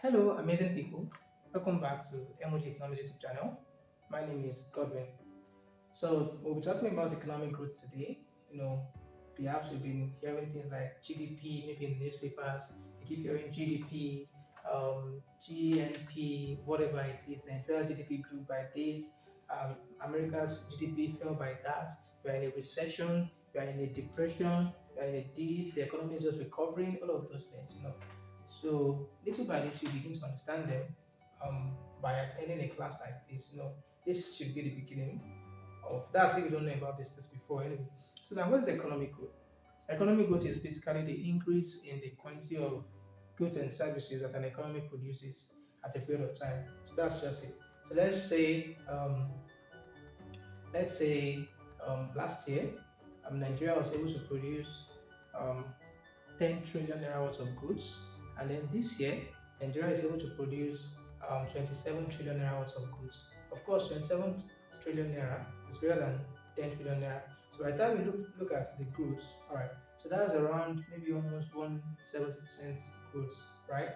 Hello, amazing people. Welcome back to MOG Technology YouTube channel. My name is Godwin. So we'll be talking about economic growth today. Perhaps we've been hearing things like GDP, maybe in the newspapers. You keep hearing GDP, GNP, whatever it is. Nigeria's GDP grew by this. America's GDP fell by that. We're in a recession. We're in a depression. We're in a this. The economy is just recovering. All of those things. So little by little, you begin to understand them by attending a class like this. This should be the beginning of that's if you don't know about this before anyway. So now what is economic growth? Economic growth is basically the increase in the quantity of goods and services that an economy produces at a period of time. So that's just it. So let's say last year Nigeria was able to produce um, 10 trillion naira worth of goods, and then this year Nigeria is able to produce 27 trillion naira worth of goods. Of course, 27 trillion naira is greater than 10 trillion naira. So by the time we look at the goods, all right, so that's around maybe almost 170% growth, right?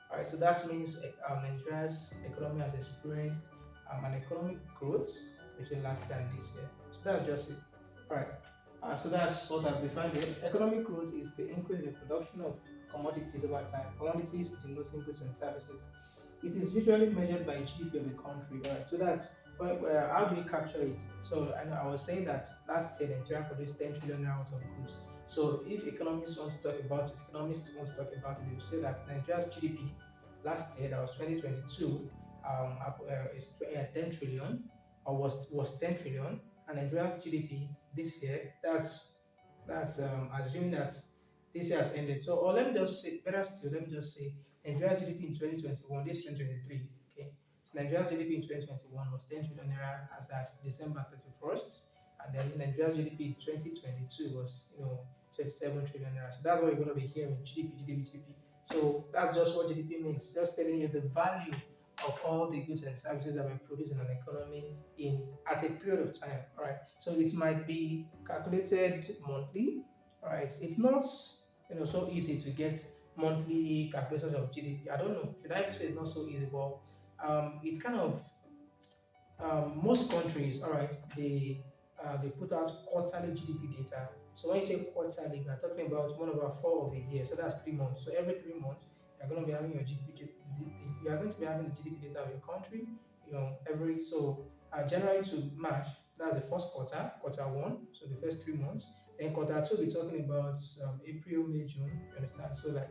All right, so that means Nigeria's economy has experienced an economic growth between last year and this year. So that's just it. All right. So that's what I've defined it. Economic growth is the increase in the production of commodities over time. Commodities denoting goods and services. It is usually measured by GDP of a country. All right. So that's how do we capture it? So I was saying that last year Nigeria produced 10 trillion naira worth of goods. So if economists want to talk about it, economists want to talk about it, they will say that Nigeria's GDP last year, that was 2022, is 10 trillion, or was 10 trillion, and Nigeria's GDP this year, that's assuming that this year has ended. So, or let me just say, better still, let me just say Nigeria's GDP in 2021, this 2023, okay. So Nigeria's GDP in 2021 was 10 trillion naira as at December 31st, and then Nigeria's GDP in 2022 was 27 trillion naira. So that's what you're going to be hearing: GDP. So that's just what GDP means, just telling you the value of all the goods and services that we produce in an economy in at a period of time. All right. So it might be calculated monthly. All right. It's not so easy to get monthly calculations of GDP. I don't know. Should I say it's not so easy? But it's kind of most countries, all right, they put out quarterly GDP data. So when you say quarterly, we are talking about 1/4 of a year. So that's 3 months. So every 3 months, you're going to be having your you are going to be having the GDP data of your country. Every January to March, that's the first quarter one. So the first 3 months. Then quarter two, we're talking about April, May, June. You understand? So like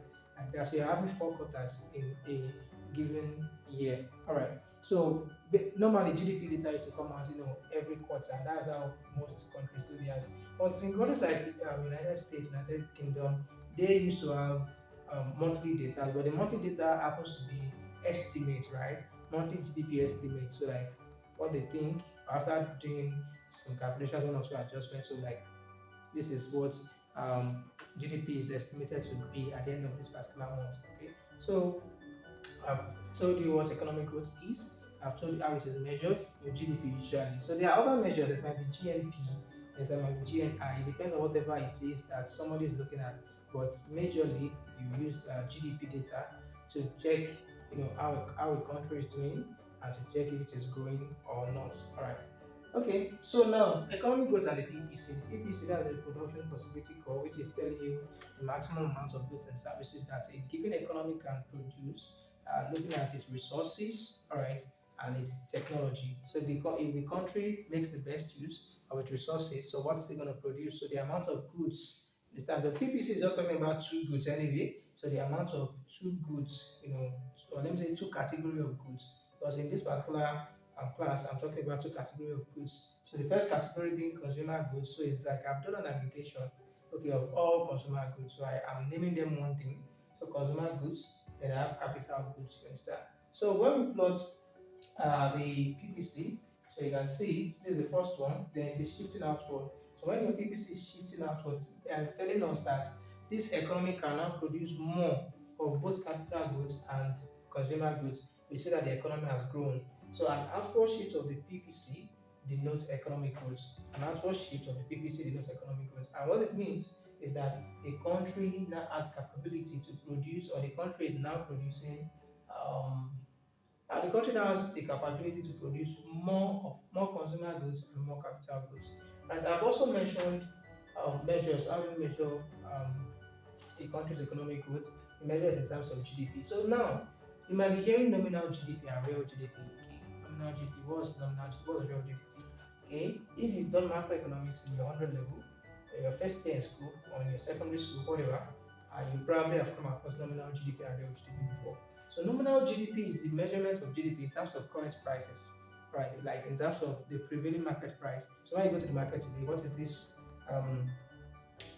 that. So you're having 4 quarters in a given year. All right. So normally GDP data used to come out, every quarter. That's how most countries do theirs. But in countries like United States, United Kingdom, they used to have monthly data, but the monthly data happens to be estimates, right? Monthly GDP estimates. So like what they think after doing some calculations, one or two adjustments. So like this is what um, GDP is estimated to be at the end of this particular month. Okay, so I've told you what economic growth is. I've told you how it is measured with GDP usually. So there are other measures. It might be GNP, there might be GNI. It depends on whatever it is that somebody is looking at. But majorly, you use GDP data to check, how a country is doing and to check if it is growing or not. All right. Okay, so now economic growth and the PPC. The PPC, that's the production possibility curve, which is telling you the maximum amount of goods and services that a given economy can produce, looking at its resources, all right, and its technology. So if the country makes the best use of its resources, so what is it going to produce? So the amount of goods. The PPC is just talking about two goods anyway. So the amount of two goods, or let me say two category of goods, because in this particular class, I'm talking about two category of goods. So the first category being consumer goods. So it's like I've done an aggregation, okay, of all consumer goods. So I'm naming them one thing. So consumer goods, then I have capital goods, you understand? So when we plot the PPC, so you can see this is the first one, then it is shifting outward. So when your PPC is shifting outwards, they are telling us that this economy can now produce more of both capital goods and consumer goods. We see that the economy has grown. So an outward shift of the PPC denotes economic growth. An outward shift of the PPC denotes economic growth. And what it means is that a country now has capability to produce, or the country is now producing Um, and the country now has the capability to produce more consumer goods and more capital goods. As I've also mentioned measures, how we measure a country's economic growth, we measure it in terms of GDP. So now you might be hearing nominal GDP and real GDP. Okay, nominal GDP, what's nominal GDP? What's real GDP? Okay, if you've done macroeconomics in your 100 level, your first year in school or in your secondary school, whatever, you probably have come across nominal GDP and real GDP before. So nominal GDP is the measurement of GDP in terms of current prices, right? Like in terms of the prevailing market price. So when you go to the market today, what is this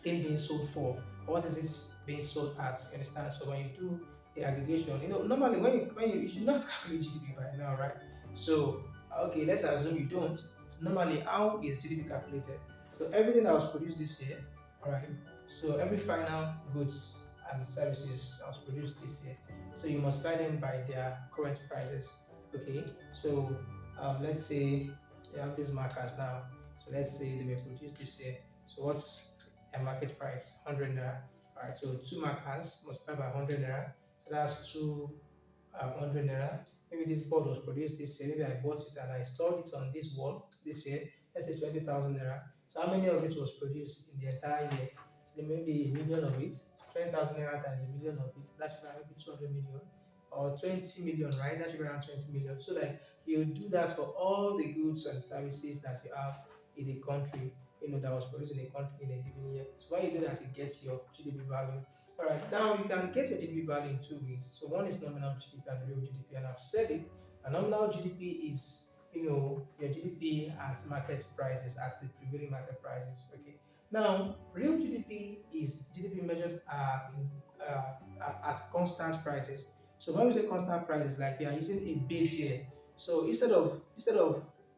thing being sold for? What is it being sold at? You understand? So when you do the aggregation, normally when you should not calculate GDP by now, right? So okay, let's assume you don't. So normally, how is GDP calculated? So everything that was produced this year, all right. So every final goods and services that was produced this year, so you multiply them by their current prices. Okay. So let's say you have these markers now. So let's say they were produced this year. So what's a market price? 100 naira. All right. So two markers multiplied by 100 naira. So that's 200 naira. Maybe this board was produced this year. Maybe I bought it and I stored it on this wall this year. Let's say 20,000 naira. So how many of it was produced in the entire year? So there may be a million of it. So 20,000 naira times a million of it. That should be maybe 200 million or 20 million, right? That should be around 20 million. So like you do that for all the goods and services that you have in a country, that was produced in a country in a given year. So when you do that, it gets your GDP value. All right, now you can get your GDP value in two ways. So one is nominal GDP and real GDP, and I've said it. A nominal GDP is your GDP at market prices, at the prevailing market prices. Okay. Now, real GDP is GDP measured at constant prices. So when we say constant prices, like we are using a base year. So instead of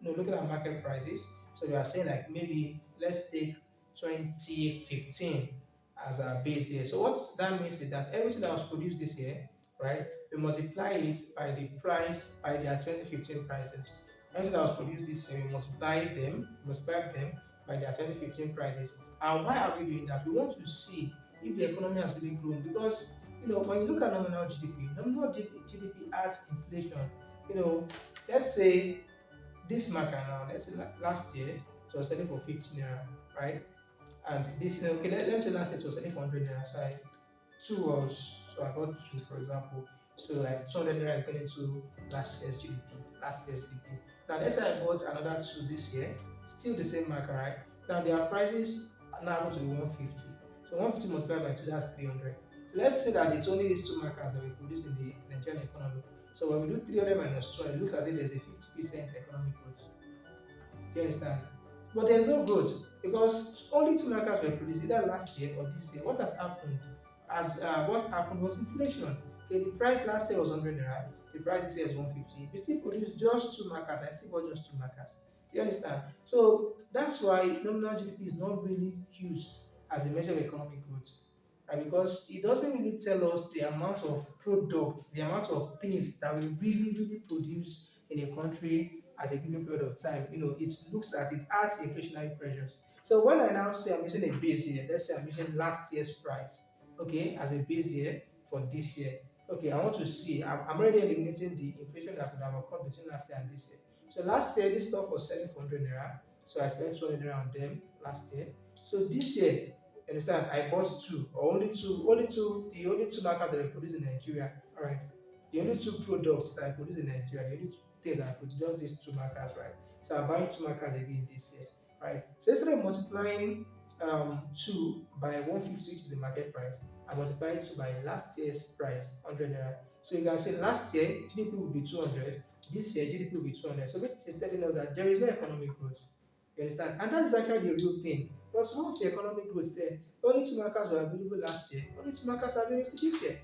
looking at market prices, so we are saying like maybe let's take 2015 as our base year. So what that means is that everything that was produced this year, right, we multiply it by the price, by their 2015 prices. Everything that was produced this year, we multiply them by their 2015 prices. And why are we doing that? We want to see if the economy has really grown because when you look at nominal GDP adds inflation. You know, let's say this marker now, let's say last year it was selling for 50 naira, right? And this, okay, let me say last year it was selling for 100 naira. So I bought two, for example. So like 200 naira is going into last year's GDP. Last year's GDP. Now let's say I bought another two this year, still the same marker, right? Now their prices are now going to be 150. So 150 multiplied by 2, that's 300. So let's say that it's only these two markers that we produce in the Nigerian economy. So when we do 300 minus 2, it looks as if there's a 50% economic growth. Do you understand? But there's no growth because only two markers were produced either last year or this year. What has happened? What happened was inflation. Okay, the price last year was 100 naira. The price this year is 150. We still produce just two markers. I still bought just two markers. You understand? So that's why nominal GDP is not really used as a measure of economic growth. Right? Because it doesn't really tell us the amount of products, the amount of things that we really produce in a country at a given period of time. It adds inflationary pressures. So when I now say I'm using a base year, let's say I'm using last year's price, okay, as a base year for this year. Okay, I want to see, I'm already eliminating the inflation that could have occurred between last year and this year. So last year, this stuff was selling for 100 naira. So I spent 200 naira on them last year. So this year, you understand, I bought two, or the only two markets that were produced in Nigeria. All right. The only two products that I produce in Nigeria, the only two things that I produce, just these two markers, right? So I'm buying two markers again this year, right? So instead of multiplying 2 by 150, which is the market price, I multiply 2 by last year's price, 100 naira. So you can say last year GDP will be 200, this year GDP will be 200. So which is telling us that there is no economic growth. You understand? And that's actually the real thing. Because once the economic growth there, only two markers were available last year, only two markers are available this year.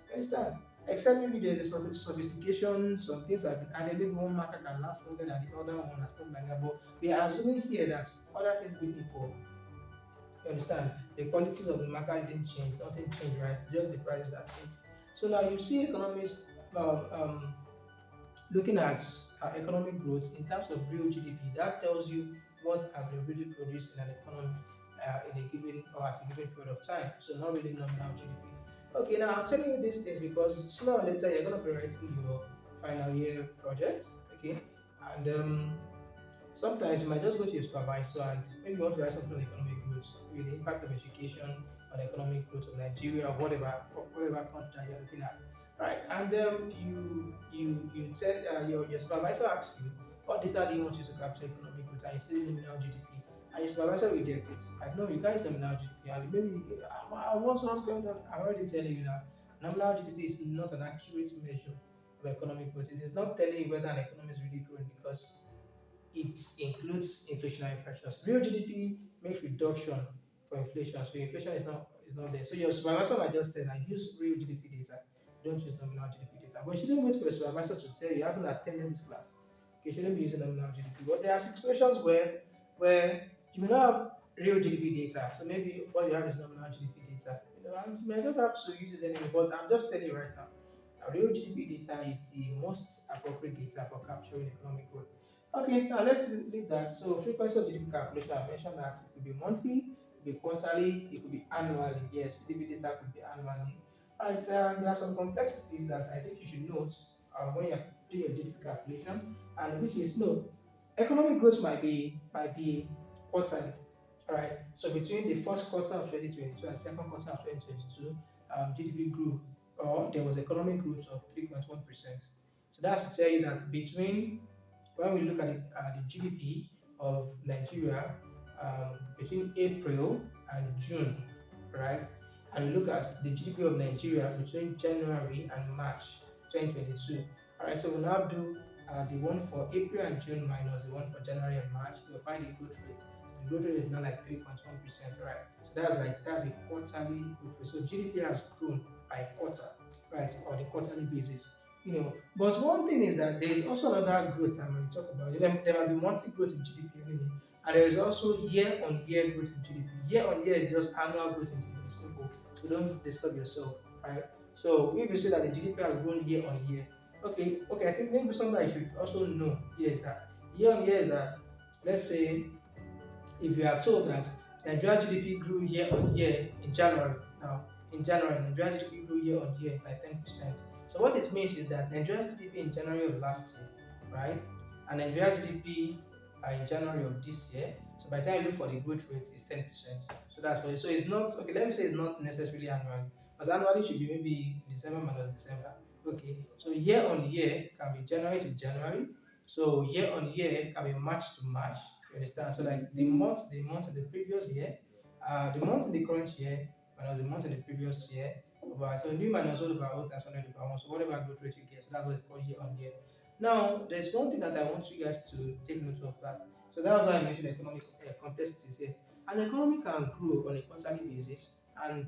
You understand? Except maybe there's a sort of sophistication, some things have been added, maybe one marker can last longer than the other one and stuff like that. But we are assuming here that other things being equal, you understand? The qualities of the market didn't change, nothing changed, right? Just the prices that changed. So now you see economists looking at economic growth in terms of real GDP. That tells you what has been really produced in an economy in a given or at a given period of time. So not really nominal GDP. Okay, now I'm telling you these things because sooner or later you're gonna be writing your final year project. Okay, and sometimes you might just go to your supervisor and maybe you want to write something on economic growth, maybe the impact of education on economic growth of Nigeria or whatever country that you're looking at, right? And you tell your supervisor asks you what data do you want you to capture economic growth, and you say nominal GDP, and your supervisor rejects it. Like no, you can't use nominal GDP, and maybe what's going on? I'm already telling you now. Nominal GDP is not an accurate measure of economic growth. It is not telling you whether an economy is really growing because it includes inflationary pressures. Real GDP makes reduction for inflation, so inflation is not there. So your supervisor might just tell, "I use real GDP data. Don't use nominal GDP data." But you shouldn't wait for your supervisor to tell you. You haven't attended this class. Okay, you shouldn't be using nominal GDP. But there are situations where you may not have real GDP data. So maybe what you have is nominal GDP data. And you may just have to use it anyway. But I'm just telling you right now. Real GDP data is the most appropriate data for capturing economic growth. Okay, now let's leave that. So frequency of GDP calculation, I mentioned that it could be monthly, it could be quarterly, it could be annually. Yes, GDP data could be annually. Right, there are some complexities that I think you should note when you're doing your GDP calculation, and which is no, economic growth might be quarterly. All right. So between the first quarter of 2022 and second quarter of 2022, GDP grew, or there was economic growth of 3.1%. So that's to tell you that between when we look at the GDP of Nigeria between April and June, right? And we look at the GDP of Nigeria between January and March 2022. All right, so we'll now do the one for April and June minus the one for January and March. We'll find the growth rate. So the growth rate is now like 3.1%, right? So that's a quarterly growth rate. So GDP has grown by quarter, right, on a quarterly basis. But one thing is that there is also another growth that we talk about. There might be monthly growth in GDP anyway, and there is also year-on-year growth in GDP. Year-on-year is just annual growth in GDP, simple. So don't disturb yourself, right? So if you say that the GDP has grown year-on-year, okay, I think maybe something I should also know here is that year-on-year is that, let's say if you are told that Nigeria GDP grew year on year in January, now in January, Nigeria GDP grew year on year by 10%. So what it means is that Nigeria's GDP in January of last year, right, and Nigeria's GDP in January of this year. So by the time you look for the growth rate, it's 10%. So that's why. So it's not okay. Let me say it's not necessarily annually, because annually should be maybe December minus December. Okay. So year on year can be January to January, so year on year can be March to March. You understand? So like the month of the previous year, the month in the current year minus the month in the previous year. So new minus all over all times 100 over 1. So whatever growth rate you get, so that's what it's called year on year. Now there's one thing that I want you guys to take note of that. So that was why I mentioned economic complexities here. An economy can grow on a quarterly basis and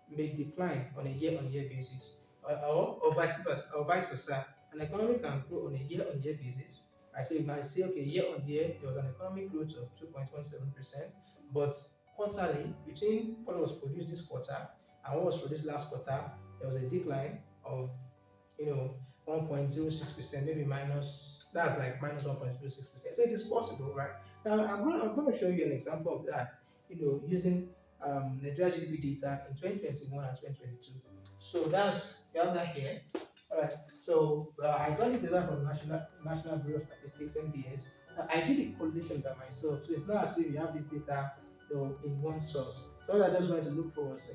may decline on a year-on-year basis, or vice versa. An economy can grow on a year-on-year basis. Right? So you might say, okay, year-on-year there was an economic growth of 2.17%, but quarterly between what was produced this quarter and what was produced last quarter, there was a decline of 1.06%, maybe minus, that's like minus 1.06%. So it is possible, right? Now I'm going to show you an example of that, using Nigeria GDP data in 2021 and 2022. So you have that here. All right. So I got this data from National Bureau of Statistics (NBS). Now, I did a correlation by myself, so it's not as if you have this data in one source. So what I just wanted to look for was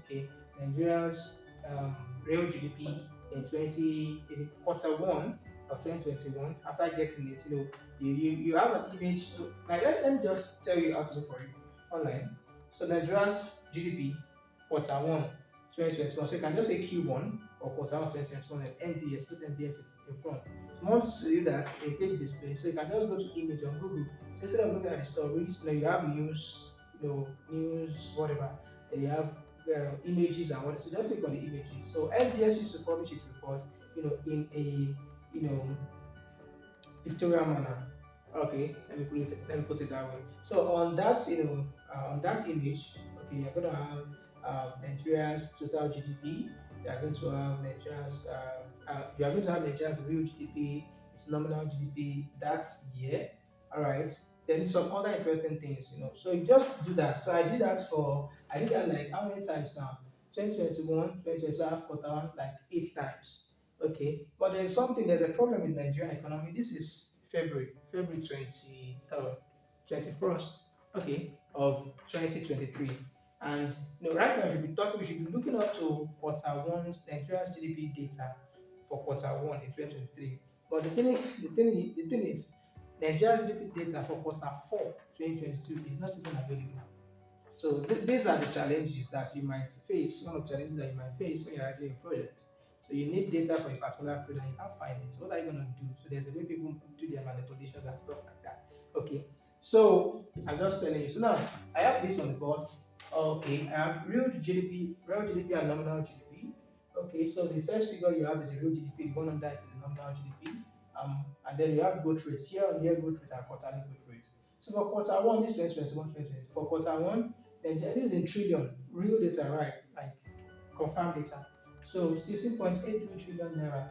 Nigeria's real GDP in quarter one of 2021. After getting it, you have an image. So like, let me just tell you how to look for it online. So Nigeria's GDP quarter one 2021. So you can just say Q1 or quarter one 2021 and NBS, put NBS in front. So once you do that, a page display. So you can just go to image on Google. So instead of looking at the stories, you have news, news, whatever. Then you have images and what. So just click on the images. So NBS used to publish its report, in a pictorial manner. Okay, let me put it that way. So on that image, okay, you're gonna have Nigeria's total GDP. You are going to have Nigeria's real GDP, its nominal GDP. That's year. All right. Then some other interesting things. So you just do that. So I did that like how many times now? 2021, 2022, I have quarter one like 8 times. Okay, but there's a problem with Nigerian economy. This is February 23rd, 21st, okay, of 2023. And right now we should be looking up to quarter one's Nigeria's GDP data for quarter one in 2023. But the thing is, Nigeria's GDP data for quarter four 2022 is not even available. So these are the challenges that you might face, one of the challenges that you might face when you're writing a project. So you need data for a particular project and you can't find it. So what are you going to do? So there's a way people do their manipulations and stuff like that. Okay. So I'm just telling you. So now I have this on the board. Okay, I have real GDP and nominal GDP. Okay, so the first figure you have is the real GDP, the one under it is the nominal GDP. And then you have growth rate, year on year growth rate and quarterly growth rate. So for quarter one, this 2021, 2020, for quarter one, this is in trillion, real data, right? Like confirmed data. So 16.83 trillion naira,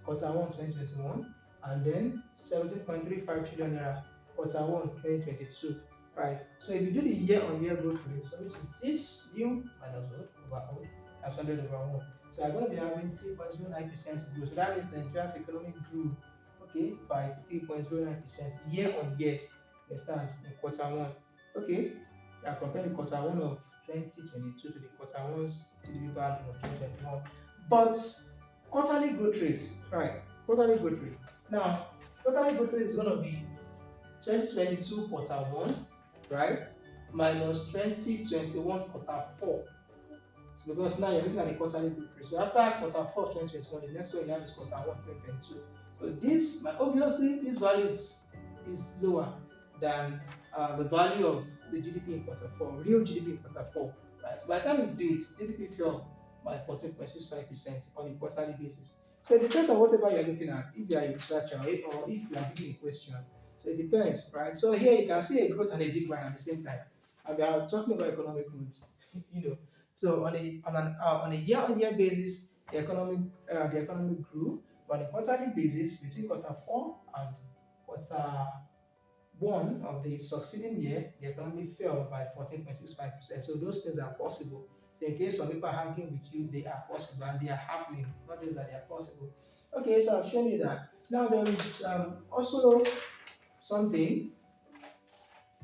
quarter one 2021, and then 17.35 trillion naira, quarter one 2022. Right. So if you do the year-on-year growth rate, so which is this new minus old over old, that's 100 over 1. So I'm going to be having 3.09% growth. So that means Nigeria's economy grew, okay, by 3.09% year on year. Understand? In quarter one. Okay. You are comparing quarter one of 2022 to the quarter one's GDP value of 2021. But quarterly growth rate, right? Quarterly growth rate. Now, quarterly growth rate is going to be 2022 quarter one, right? Minus 2021 quarter four. So because now you're looking at the quarterly growth rate. So after quarter four 2021, the next one you have is quarter one 2022. So this, obviously, this value is lower than the value of the GDP in quarter four, real GDP in quarter four. Right? So by the time you do it, GDP fell by 14.65% on a quarterly basis. So it depends on whatever you're looking at, if you are a researcher or if you are giving a question. So it depends, right? So here you can see a growth and a decline at the same time. And we are talking about economic growth, you know. So on a year-on-year basis, the economy grew. But on a quarterly basis, between quarter four and quarter one of the succeeding year, the economy fell by 14.65%. So those things are possible. So in case some people are arguing with you, they are possible and they are happening, not just that they are possible. Okay, so I've shown you that. Now there is also something.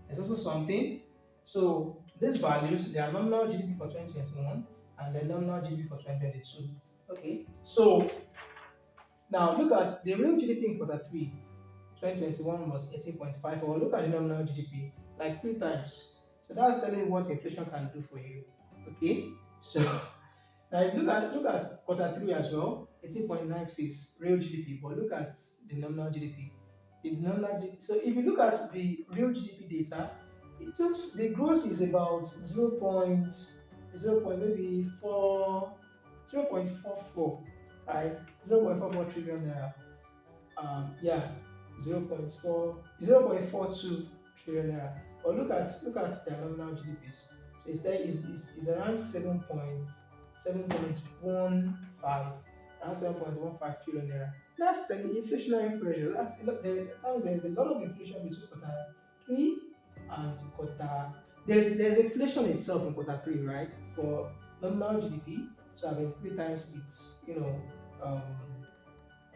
There's also something. So these values, they are nominal GDP for 2021 and the nominal GDP for 2022. Okay, so now look at the real GDP in quarter three 2021 was 18.5, or look at the nominal GDP, like 3 times. So that's telling you what inflation can do for you. Okay, so now if you look at quarter three as well, 18.96 real GDP, but look at the nominal GDP. So if you look at the real GDP data, it just the growth is about 0. Maybe 0.44, right? 0.44 trillion naira. Yeah, 0.42 trillion naira. But look at the nominal GDPs. So it's there is around 7.15, around 7.15 trillion naira. That's the inflationary pressure. There's a lot of inflation between quarter three and quarter. There's inflation itself in quarter three, right? For nominal GDP, so I mean 3 times its um,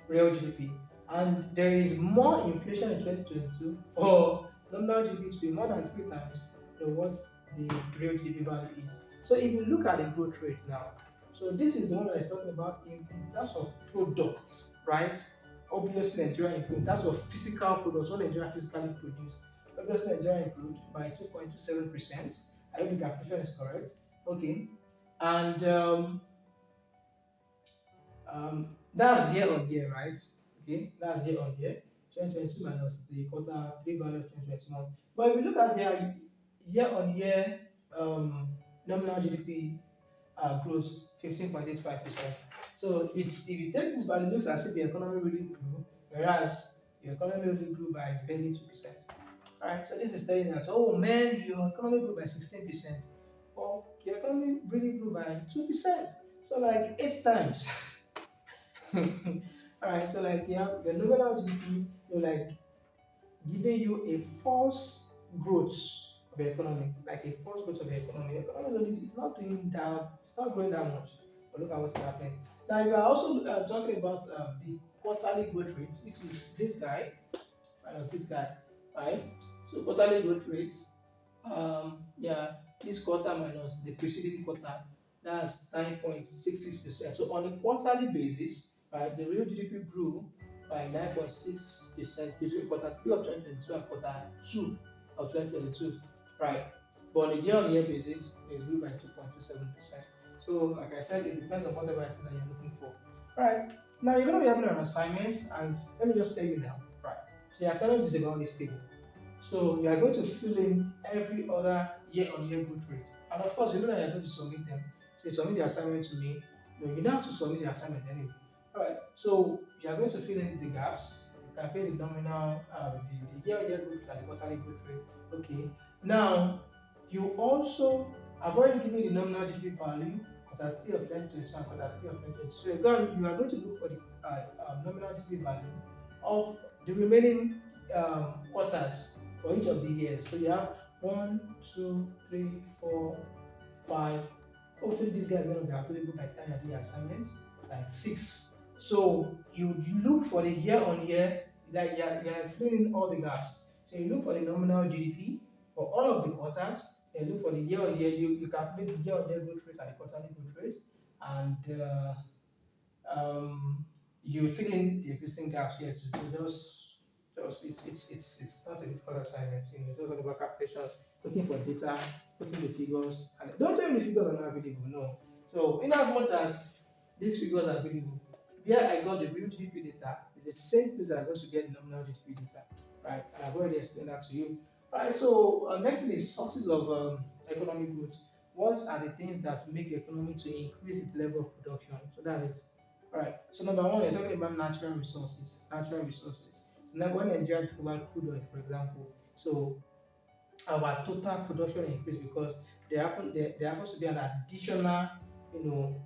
real GDP. And there is more inflation in 2022 for nominal GDP to be more than 3 times what the real GDP value is. So if you look at the growth rate now, so this is the one that is talking about in terms of products, right? Obviously, Nigeria improved. In terms of physical products, what Nigeria physically produced. Obviously, Nigeria improved by 2.27%. I hope the calculation is correct. Okay. And that's year on year, right? Okay, that's year on year. 2022 minus the quarter three value of 2021. But if you look at their year on year nominal GDP growth, 15.85%. So if you take this value, it looks as if the economy really grew, whereas your economy only grew by barely 2%. Alright, so this is telling us, oh man, your economy grew by 16%. Well, your economy really grew by 2%. So like 8 times. Alright, so like your nominal GDP, like giving you a false growth. of the economy, like a first growth of the economy. The economy is not doing down, it's not growing that much. But look at what's happening. Now, if you are also talking about the quarterly growth rate, which is this guy minus this guy, right? So quarterly growth rates, yeah, this quarter minus the preceding quarter, that's 9.66%. So on a quarterly basis, right, the real GDP grew by 9.6% between quarter three of 2022 and quarter two of 2022, right? But on a year-on-year basis, it grew by 2.27%. So, like I said, it depends on whatever it is that you're looking for. All right. Now you're going to be having an assignment, and let me just tell you now, right? So your assignment is about this table. So you are going to fill in every other year-on-year growth rate. And of course, you know that you're going to submit them. So you submit the assignment to me. You don't have to submit the assignment anyway. Alright, so you are going to fill in the gaps. You can fill the nominal, the year-on-year growth rate and the quarterly growth rate. Okay. Now, you also, I've already given you the nominal GDP value, quarter 3 of 2022 and quarter 3 of 2022. So you are going to look for the nominal GDP value of the remaining quarters for each of the years. So you have 1, 2, 3, 4, 5. Hopefully, these guys are going to be available by the time you do your assignments, like 6. So you look for the year on year, like you're filling in all the gaps. So you look for the nominal GDP for all of the quarters. Then look for the year on year. You calculate the year on year growth rate and the quarterly growth rate, and you fill in the existing gaps here. So just it's not a difficult assignment. It's just all about calculations, looking for data, putting the figures, and don't tell me the figures are not available. No. So in as much as these figures are available, where I got the real GDP data is the same place I'm going to get the nominal GDP data, right? And I've already explained that to you. All right. So next thing is sources of economic growth. What are the things that make the economy to increase its level of production? So that's it. All right. So number one, you're talking about natural resources. Natural resources. So now when Nigeria discovered crude oil, for example, so our total production increased because there happens to be an additional, you know,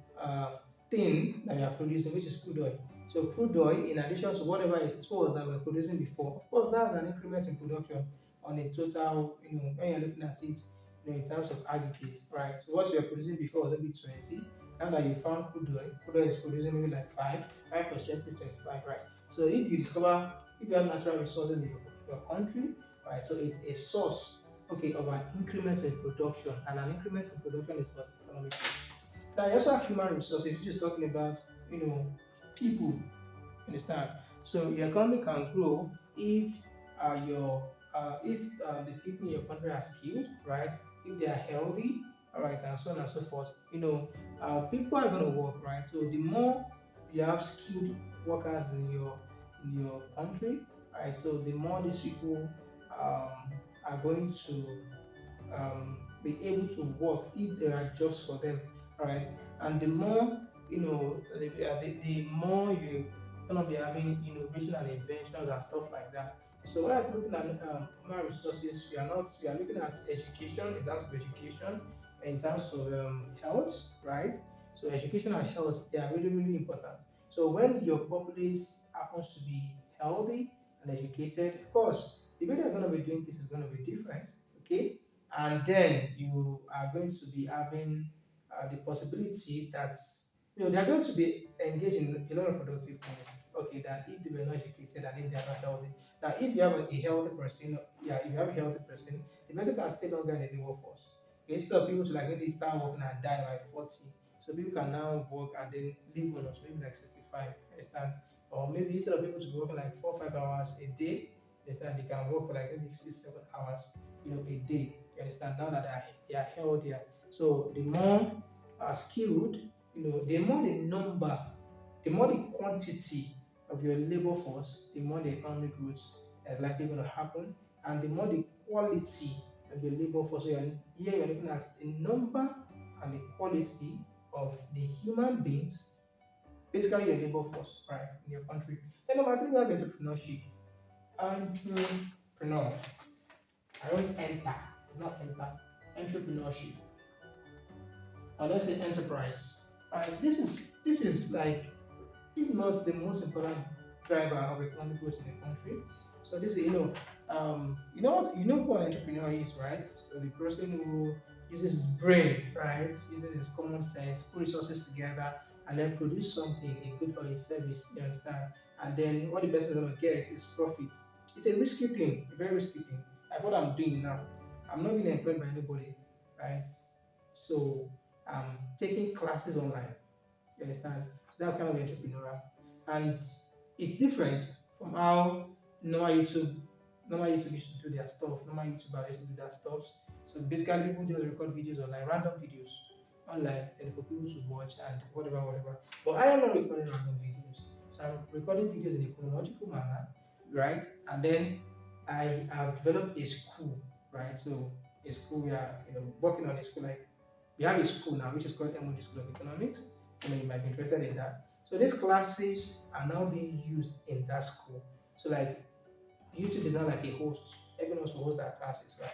thing that we are producing, which is crude oil. So crude oil, in addition to whatever it was that we were producing before, of course, that's an increment in production on a total, when you're looking at it, in terms of aggregate, right? So what you were producing before was maybe 20. Now that you found crude oil is producing maybe like 5 plus 20 is 25, right? So if you have natural resources in your country, right? So it's a source, okay, of an increment in production, and an increment in production is what economic. Now you also have human resources, which is talking about people. Understand? So your economy can grow if the people in your country are skilled, right? If they are healthy, all right, and so on and so forth. People are going to work, right? So the more you have skilled workers in your country, right? So the more these people are going to be able to work if there are jobs for them, right? And the more the more you're gonna be having innovation and inventions and stuff like that. So when I'm looking at human resources, we are looking at education in terms of education, in terms of health, right? So education and health, they are really really important. So when your populace happens to be healthy and educated, of course, the way they're going to be doing this is going to be different, okay? And then you are going to be having the possibility that they're going to be engaged in a lot of productive things, okay, than if they were not educated and if they are not healthy. Now, if you have a healthy person, if you have a healthy person, the person can stay longer in the labor force. Okay, instead of people to like maybe start working and die by 40, so people can now work and then live on us maybe like 65, understand? Or maybe instead of people to be working like 4 or 5 hours a day, understand, they can work for like maybe 6 7 hours, a day. You understand? Now that they are healthier. So the more skilled, the more the number, the more the quantity of your labor force, the more the economic growth is likely going to happen, and the more the quality of your labor force. So here you're looking at the number and the quality of the human beings, basically your labor force, right, in your country. Then number three, we have entrepreneurship. Entrepreneur. I don't enter. It's not enter. Entrepreneurship. Or let's say enterprise. Alright, this is like, if not the most important driver of economic growth in the country. So this is you know what? You know who an entrepreneur is, right? So the person who uses his brain, right? Uses his common sense, put resources together, and then produce something, a good or a service. You understand? And then what the person is gonna get is profit. It's a risky thing, a very risky thing. Like what I'm doing now. I'm not being employed by anybody, right? So I'm taking classes online. You understand? So that's kind of entrepreneurial. And it's different from how normal YouTube, normal YouTube used to do their stuff. Normal YouTubers used to do their stuff. So basically, people just record videos online, random videos online, and for people to watch and whatever, whatever. But I am not recording random videos. So I'm recording videos in a chronological manner, right? And then I have developed a school, right? So a school we are, working on a school like we have a school now which is called MOD School of Economics. You might be interested in that. So these classes are now being used in that school. So like YouTube is now like a host. Everyone wants to host their classes, right?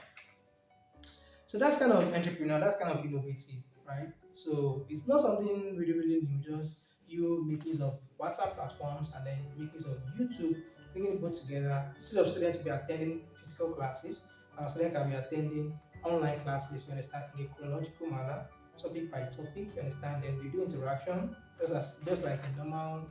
So that's kind of entrepreneur, that's kind of innovative, right? So it's not something really, really new, just you make use of WhatsApp platforms and then make use of YouTube, bringing it both together. Instead of students to be attending physical classes, students can be attending online classes, you understand, in a chronological manner, topic by topic, you understand, then we do interaction, just like a normal,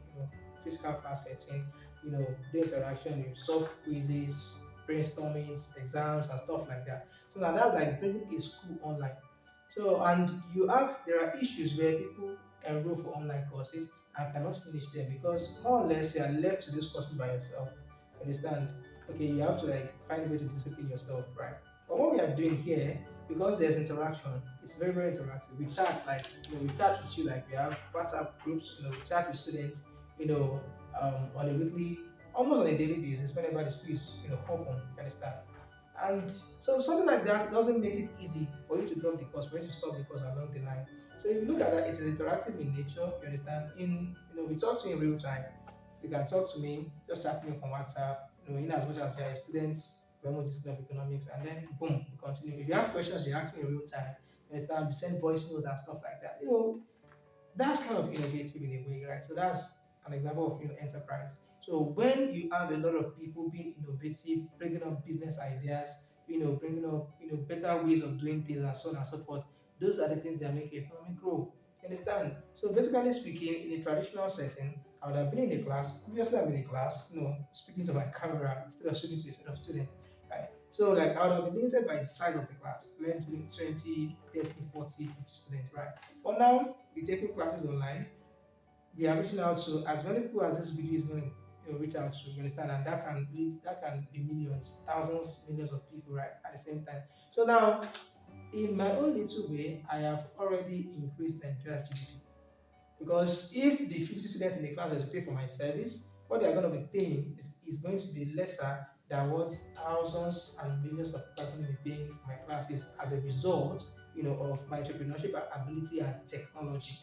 physical class setting, do interaction, you solve quizzes, brainstormings, exams, and stuff like that. So now that's like bringing a school online. So and there are issues where people enroll for online courses and cannot finish them because more or less you are left to those courses by yourself. Understand? Okay, you have to like find a way to discipline yourself, right? But what we are doing here, because there's interaction, it's very, very interactive. We chat like we chat with you like we have WhatsApp groups, we chat with students, on a weekly, almost on a daily basis whenever the school is open, you understand? And so something like that doesn't make it easy for you to drop the course, for you to stop the course along the line. So if you look at that, it is interactive in nature. You understand? We talk to you in real time. You can talk to me, just chat me up on WhatsApp. In as much as we are students, we are School of Economics, and then boom, we continue. If you have questions, you ask me in real time. You understand? We send voice notes and stuff like that. That's kind of innovative in a way, right? So that's an example of enterprise. So when you have a lot of people being innovative, bringing up business ideas, bringing up better ways of doing things and so on and so forth, those are the things that make economy grow. You understand? So basically speaking, in a traditional setting, I would have been in a class. Obviously, I'm in a class, speaking to my camera instead of speaking to a set of students, right? So like I would have been limited by the size of the class, learn to 20, 30, 40, 50 students, right? But now we're taking classes online. We are reaching out to as many people as this video is going to reach out to. You understand? And that can be millions, thousands, millions of people, right? At the same time. So now, in my own little way, I have already increased Nigeria's GDP. Because if the 50 students in the class were to pay for my service, what they are going to be paying is going to be lesser than what thousands and millions of people are going to be paying for my classes as a result, of my entrepreneurship ability and technology,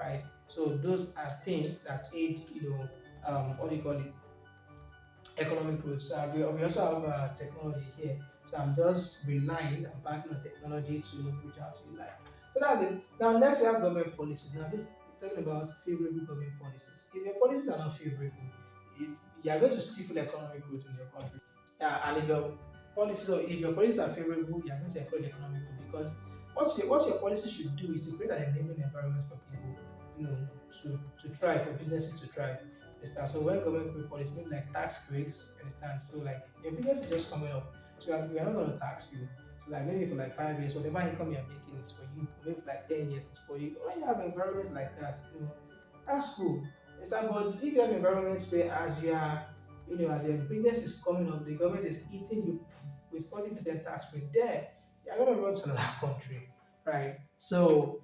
right? So those are things that aid, what do you call it, economic growth. So we also have technology here. So I'm just relying and banking on technology to reach out to you like. So that's it. Now next we have government policies. Now this talking about favorable government policies. If your policies are not favorable, you are going to stifle economic growth in your country. And if your policies are favorable, you are going to encourage economic growth because what your policy should do is to create an enabling environment for people, to thrive, for businesses to thrive. Understand? So when government create policy, maybe like tax breaks, understand? So like your business is just coming up, so we are not going to tax you. So like maybe for like 5 years, whatever income you're making is for you. Maybe for like 10 years, it's for you. When you have environments like that, that's cool. Understand? But if you have environments where as your business is coming up, the government is eating you with 40% tax rate, then you're going to run to another country, right? So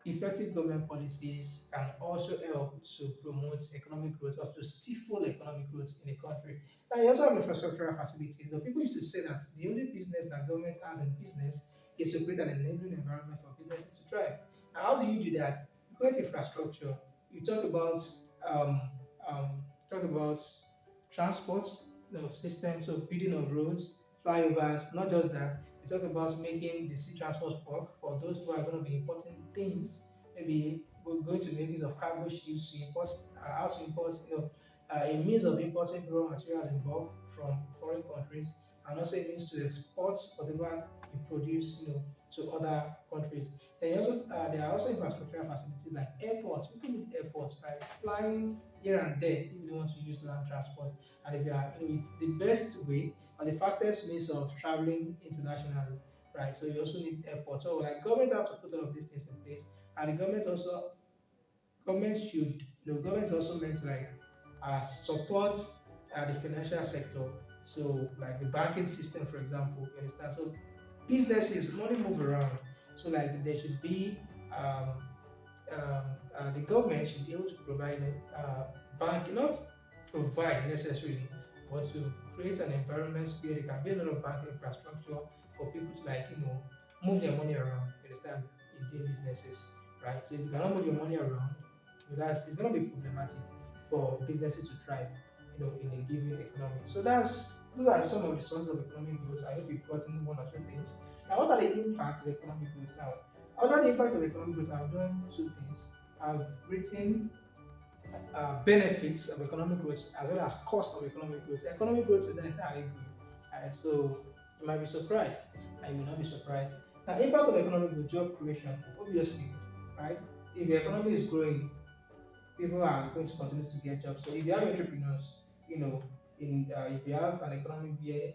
effective government policies can also help to promote economic growth or to stifle economic growth in a country. Now, you also have infrastructural facilities. The people used to say that the only business that government has in business is to create an enabling environment for businesses to thrive. Now, how do you do that? You create infrastructure. You um, talk about transport, systems, so building of roads, flyovers. Not just that, we talk about making the sea transport work for those who are going to be importing things. Maybe we're going to make use of cargo ships to import, how to import, a means of importing raw materials involved from foreign countries. and also it means to export whatever you produce, to other countries. There are also infrastructural facilities like airports. People need airports, right? Flying here and there if you don't want to use land transport, and if you are, it's the best way or the fastest means of traveling internationally, right? So you also need airports. So like government have to put all of these things in place, and the government should, government also meant to like support the financial sector. So like the banking system, for example, you understand. So businesses, money move around. So like there should be the government should be able to provide bank, not provide necessarily, but to create an environment where there can be a lot of banking infrastructure for people to like move their money around. You understand, in doing businesses, right? So if you cannot move your money around, that's it's gonna be problematic for businesses to thrive, in a given economy. So those are some of the sources of economic growth. I hope you've gotten one or two things. Now, what are the impacts of economic growth? Now, under the impact of economic growth, I've done two things. I've written benefits of economic growth as well as cost of economic growth. Economic growth is not entirely good, right? So you might be surprised, and you may not be surprised. Now, impact of economic growth, job creation, obviously, right? If the economy is growing, people are going to continue to get jobs. So if you have entrepreneurs, if you have an economy where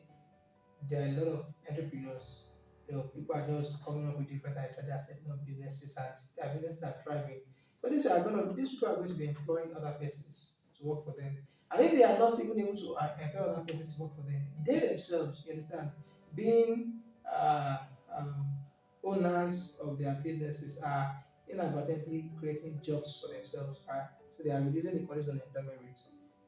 there are a lot of entrepreneurs. People are just coming up with different ideas. They're setting up businesses, and their businesses are thriving. So these people are going to be employing other persons to work for them. And if they are not even able to employ other persons to work for them, they themselves, you understand, being uh, um, owners of their businesses are inadvertently creating jobs for themselves, right? So they are reducing the current unemployment rate.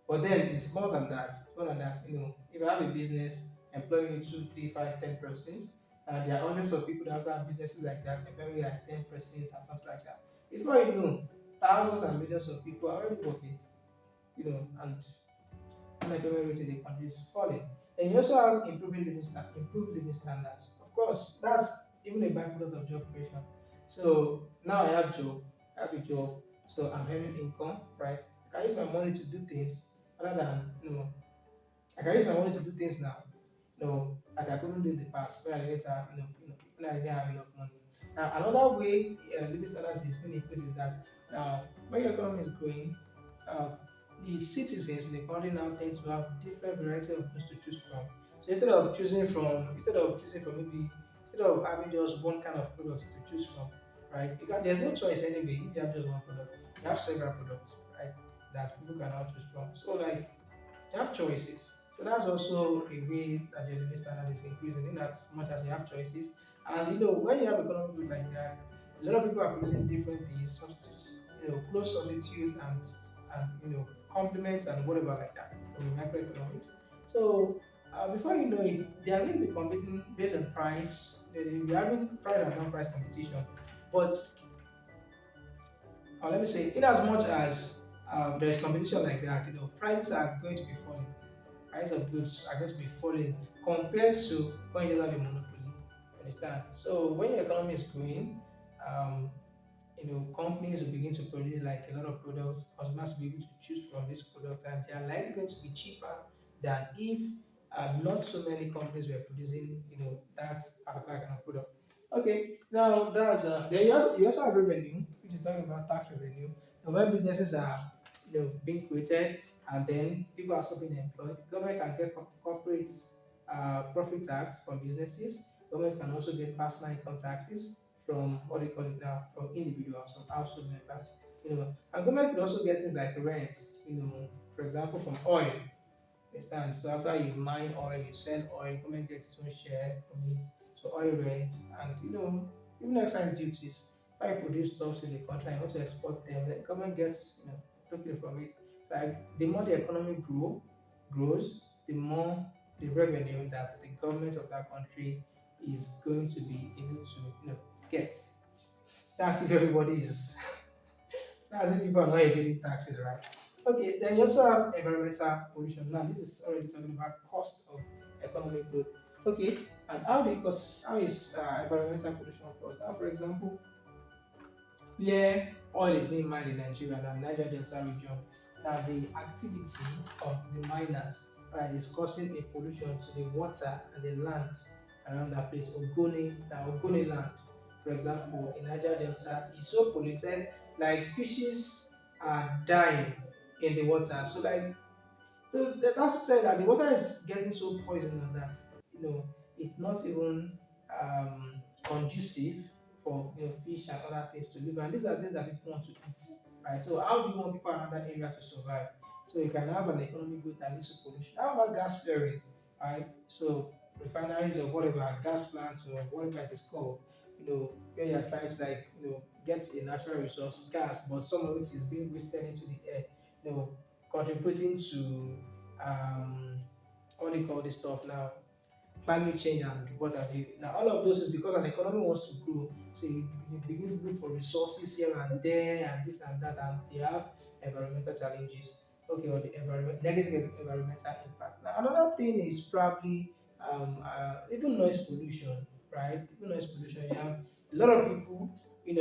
But then it's more than that. It's more than that. If you have a business employing 2, 3, 5, 10 persons, and there are hundreds of people that also have businesses like that, employing like 10 persons and something like that. Before you know, thousands and millions of people are already working, and unemployment rate in the country is falling. And you also have improved living standards. Of course, that's even a byproduct of job creation. So now I have a job, so I'm earning income, right? I can use my money to do things other than I can use my money to do things now, as I couldn't do in the past when I didn't have when I didn't have enough money. Now another way living standards is being increased is that now when your economy is growing, uh, the citizens in the country now tend to have different variety of goods to choose from. So instead of having just one kind of product to choose from, right? There's no choice anyway if you have just one product. You have several products, right? That people can now choose from. So like you have choices. So that's also a way that your living standard is increasing in as much as you have choices. And when you have economic growth like that, a lot of people are producing different things, substitutes, close substitutes and complements and whatever like that from the microeconomics. So before you know it, they are going to be competing based on price. They'll be having price and non-price competition. But let me say, in as much as there is competition like that, prices are going to be falling. Price of goods are going to be falling compared to when you just have a monopoly. Understand? So when your economy is growing, um, companies will begin to produce like a lot of products. Customers will be able to choose from this product, and they are likely going to be cheaper than if not so many companies were producing, that particular kind of product. Okay, now that's then you also have revenue, which is talking about tax revenue. And when businesses are being created and then people are also being employed, government can get corporate profit tax from businesses. Governments can also get personal income taxes from what they call it now, from individuals, from household members. And government could also get things like rent, for example, from oil. Understand? So after you mine oil, you sell oil, government gets its own share from it. So oil rents and even excise duties. If I produce stuff in the country and want to export them, the government gets token from it. Like the more the economy grows, the more the revenue that the government of that country is going to be able to get. That's if everybody is that's if people are not evading taxes, right? Okay, so then you also have environmental pollution. Now, this is already talking about cost of economic growth. Okay, and how is environmental pollution caused? Now, for example, where oil is being mined in Nigeria, and Niger Delta region, now the activity of the miners, right, is causing a pollution to the water and the land around that place. Ogoni land, for example, in Niger Delta, is so polluted, like fishes are dying in the water. That's to say that the water is getting so poisonous that it's not even conducive for fish and other things to live. And these are things that people want to eat, right? So how do you want people around that area to survive? So you can have an economic growth that leads to pollution. How about gas flaring, right? So refineries or whatever, gas plants or whatever it is called, where you're trying to get a natural resource, gas, but some of it is being wasted into the air, contributing to what do you call this stuff now? Climate change and what have you. Now, all of those is because an economy wants to grow. So you begin to look for resources here and there and this and that, and they have environmental challenges. Okay, or the negative environmental impact. Now, another thing is probably even noise pollution, right? Even noise pollution. You have a lot of people,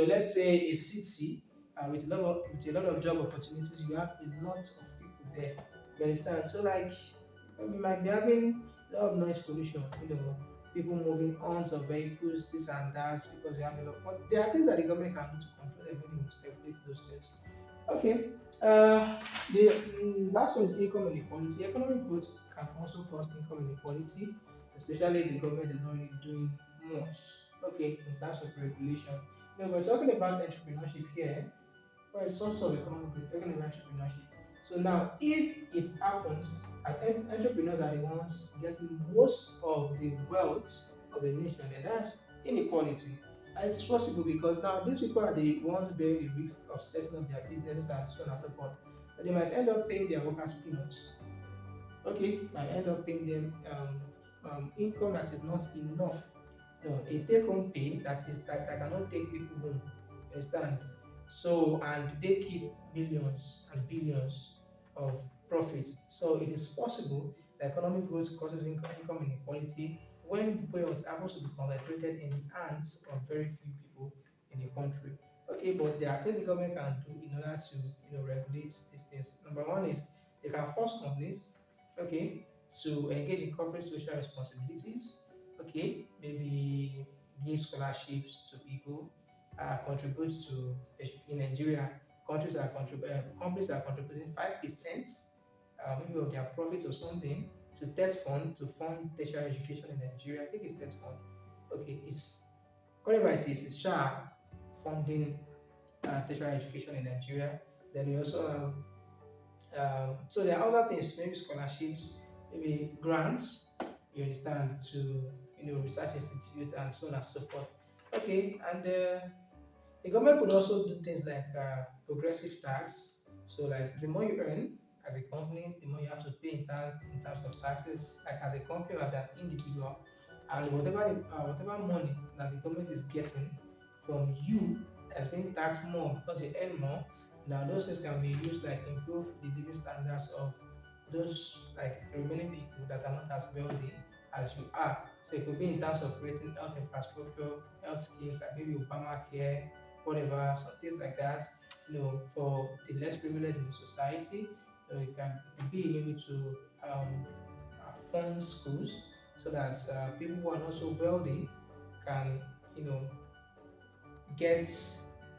let's say a city with a lot of job opportunities, you have a lot of people there. You understand? So, like, we might be having a lot of noise pollution, people moving on of vehicles, this and that, because we have a lot. But there are things that the government can do to control everything to regulate those things. Okay. The last one is income inequality. Economic growth can also cause income inequality, especially if the government is not really doing much. Okay, in terms of regulation. We're talking about entrepreneurship here, well, it's also economic growth, talking about entrepreneurship. So now, if it happens, and entrepreneurs are the ones getting most of the wealth of a nation, and that's inequality. And it's possible because now these people are the ones bearing the risk of setting up their businesses and so on and so forth. But they might end up paying their workers peanuts. Okay, might end up paying them income that is not enough. No, a take home pay that cannot take people home. You understand? So and they keep millions and billions of profits. So it is possible that economic growth causes income inequality when wealth happens to be concentrated in the hands of very few people in the country. Okay, but there are things the government can do in order to regulate these things. Number one is they can force companies, okay, to engage in corporate social responsibilities. Okay, maybe give scholarships to people, contribute to in Nigeria. Companies are contributing 5%, maybe of their profit or something, to TED fund to fund tertiary education in Nigeria. I think it's TED fund. Okay, it's whatever it is. It's SHA funding tertiary education in Nigeria. Then we also have so there are other things, maybe scholarships, maybe grants, you understand, to research institute and so on and so forth. Okay, and the government could also do things like progressive tax. So like the more you earn as a company, the more you have to pay in terms of taxes, like as a company or as an individual. And whatever money that the government is getting from you that's being taxed more because you earn more. Now those things can be used like improve the living standards of those like the remaining people that are not as wealthy as you are. So it could be in terms of creating health infrastructure, health schemes like maybe Obamacare, whatever, some things like that. For the less privileged in the society, it can be maybe to fund schools so that people who are not so wealthy can, you know, get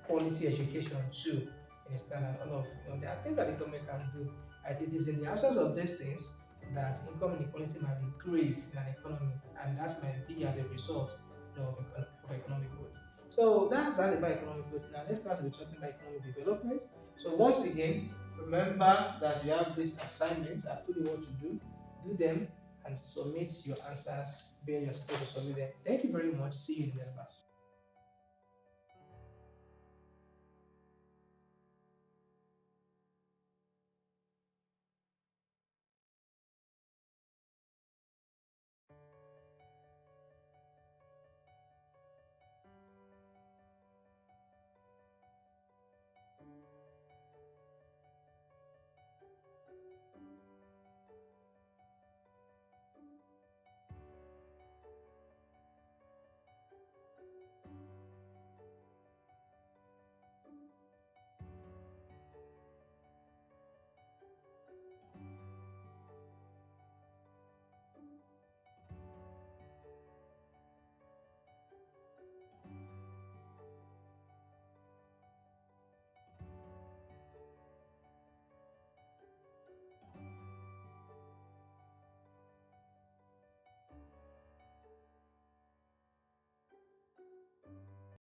quality education too. You understand? And all of there are things that the government can do. And it is in the absence of these things that income inequality might be grave in an economy, and that might be as a result of economic growth. So that's that about economic growth. Now let's start with talking about economic development. So once again, remember that you have these assignments. I told you what to do them, and submit your answers where you're supposed to submit them. Thank you very much. See you in the next class.